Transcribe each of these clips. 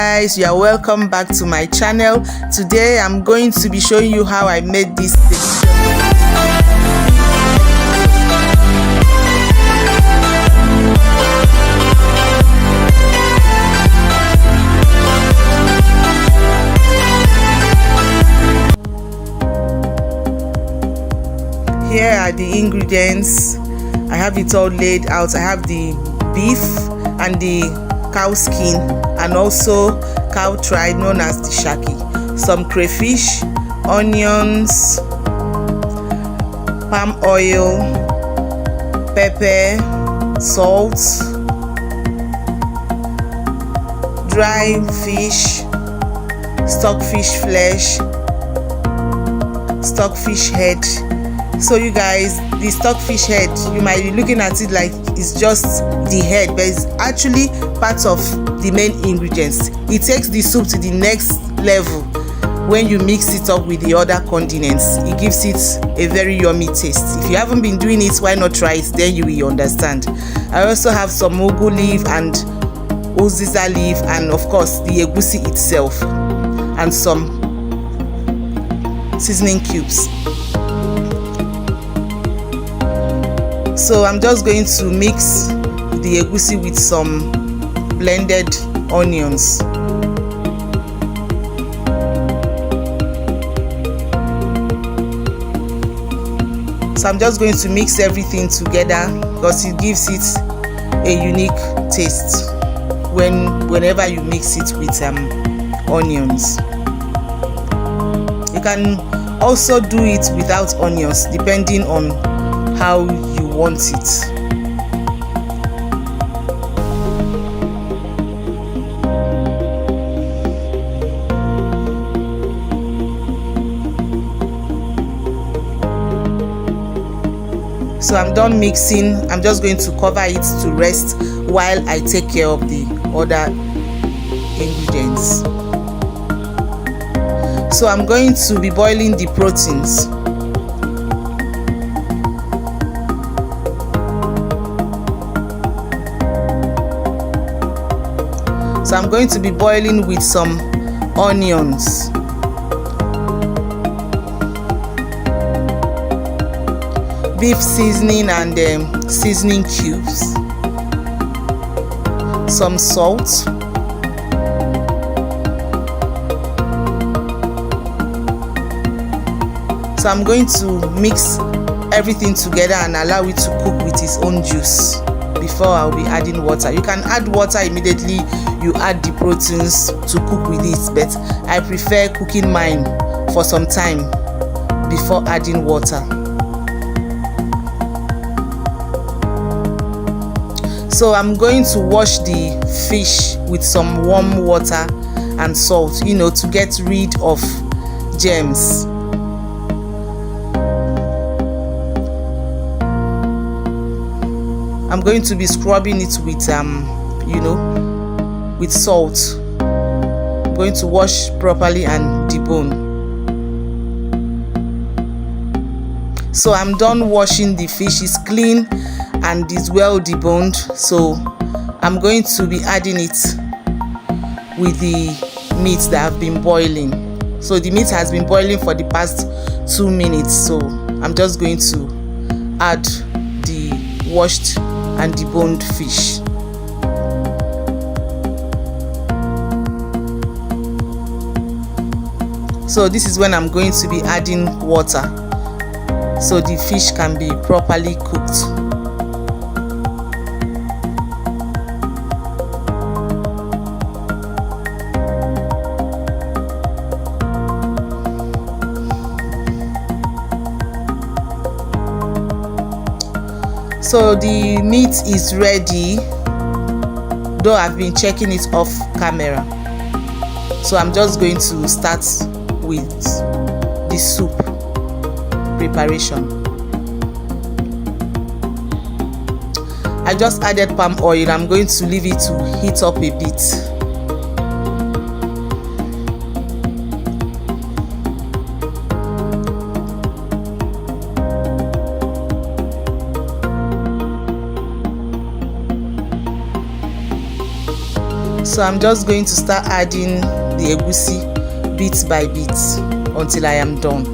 Guys, you are welcome back to my channel. Today I'm going to be showing you how I made this dish. Here are the ingredients. I have it all laid out. I have the beef and the cow skin and also cow tripe known as the shaki, some crayfish, onions, palm oil, pepper, salt, dry fish, stockfish flesh, stockfish head. So you guys, the stockfish head, you might be looking at it like it's just the head, but it's actually part of the main ingredients. It takes the soup to the next level when you mix it up with the other condiments. It gives it a very yummy taste. If you haven't been doing it, why not try it? Then you will understand. I also have some ugu leaf and uziza leaf and of course the egusi itself and some seasoning cubes. So I'm just going to mix the egusi with some blended onions. So I'm just going to mix everything together because it gives it a unique taste whenever you mix it with onions. You can also do it without onions depending on how you want it. So I'm done mixing. I'm just going to cover it to rest while I take care of the other ingredients. So I'm going to be boiling the proteins. So I'm going to be boiling with some onions, beef seasoning and seasoning cubes, some salt, so I'm going to mix everything together and allow it to cook with its own juice before I'll be adding water. You can add water immediately you add the proteins to cook with it, but I prefer cooking mine for some time before adding water. So I'm going to wash the fish with some warm water and salt, to get rid of germs. I'm going to be scrubbing it with with salt. I'm going to wash properly and debone. So I'm done washing the fish. It's clean and is well deboned. So I'm going to be adding it with the meat that have been boiling. So the meat has been boiling for the past 2 minutes. So I'm just going to add the washed and deboned fish. So this is when I'm going to be adding water so the fish can be properly cooked. So the meat is ready, though I've been checking it off camera. So I'm just going to start with the soup preparation. I just added palm oil. I'm going to leave it to heat up a bit. So So I'm just going to start adding the egusi bit by bit until I am done.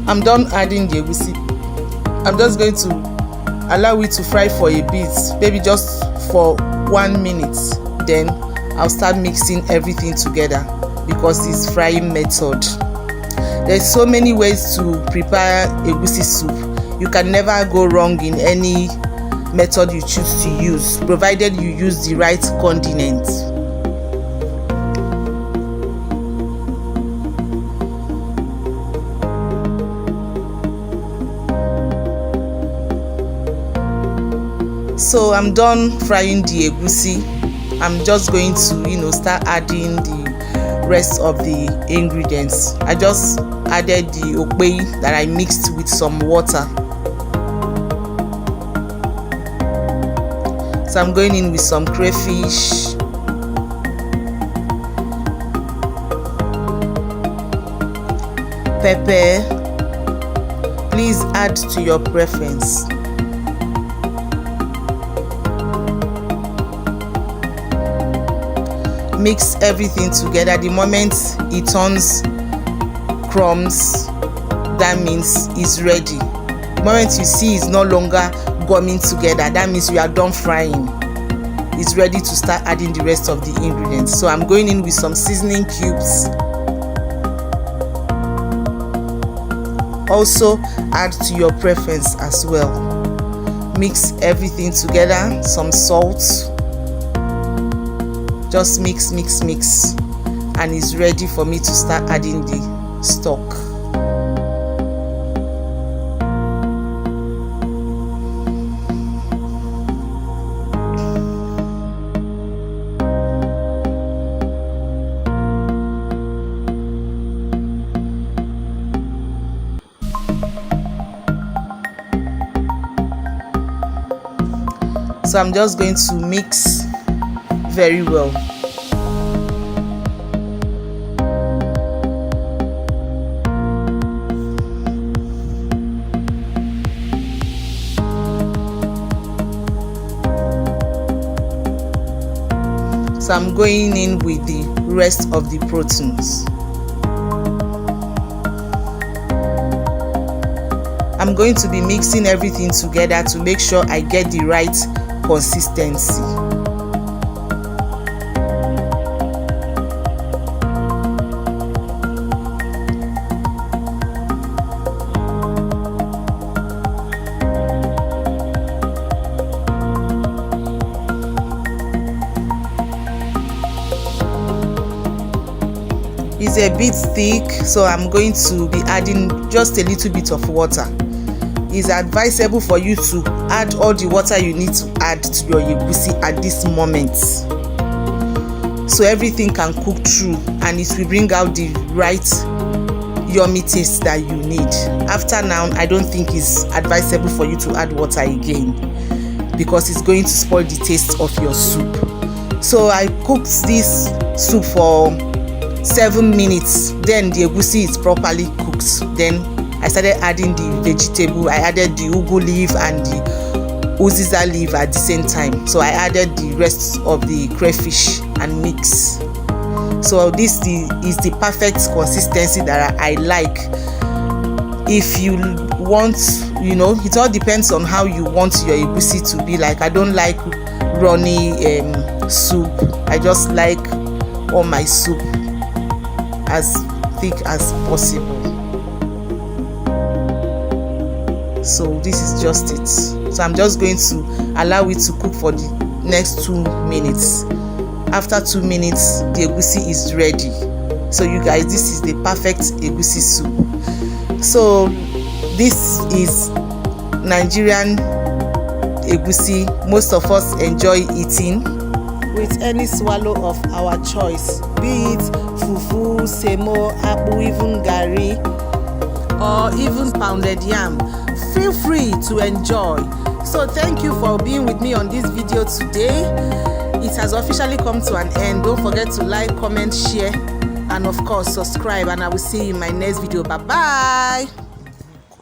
I'm done adding the egusi. I'm just going to allow it to fry for a bit, maybe just for 1 minute. Then I'll start mixing everything together because it's frying method. There's so many ways to prepare egusi soup. You can never go wrong in any method you choose to use, provided you use the right condiments. So I'm done frying the egusi. I'm just going to, start adding the rest of the ingredients. I just added the okpei that I mixed with some water. So I'm going in with some crayfish, pepper. Please add to your preference. Mix everything together. The moment it turns crumbs, that means it's ready. The moment you see it's no longer gumming together, that means you are done frying. It's ready to start adding the rest of the ingredients. So I'm going in with some seasoning cubes. Also add to your preference as well. Mix everything together. Some salt. Just mix, and it's ready for me to start adding the stock. So I'm just going to mix very well. So I'm going in with the rest of the proteins. I'm going to be mixing everything together to make sure I get the right consistency. It's a bit thick, so I'm going to be adding just a little bit of water. It's advisable for you to add all the water you need to add to your egusi at this moment, so everything can cook through and it will bring out the right yummy taste that you need. After now, I don't think it's advisable for you to add water again because it's going to spoil the taste of your soup. So I cooked this soup for 7 minutes. Then the egusi is properly cooked. Then I started adding the vegetable. I added the ugu leaf and the uziza leaf at the same time. So I added the rest of the crayfish and mix. So this is the perfect consistency that I like. If you want, it all depends on how you want your egusi to be like. I don't like runny soup. I just like all my soup as thick as possible. So this is just it. So I'm just going to allow it to cook for the next 2 minutes. After 2 minutes, the egusi is ready. So you guys, this is the perfect egusi soup. So this is Nigerian egusi. Most of us enjoy eating with any swallow of our choice, be it fufu, semo, akpu, even garri, or even pounded yam. Feel free to enjoy. So thank you for being with me on this video today. It has officially come to an end. Don't forget to like, comment, share, and of course subscribe, and I will see you in my next video. Bye bye.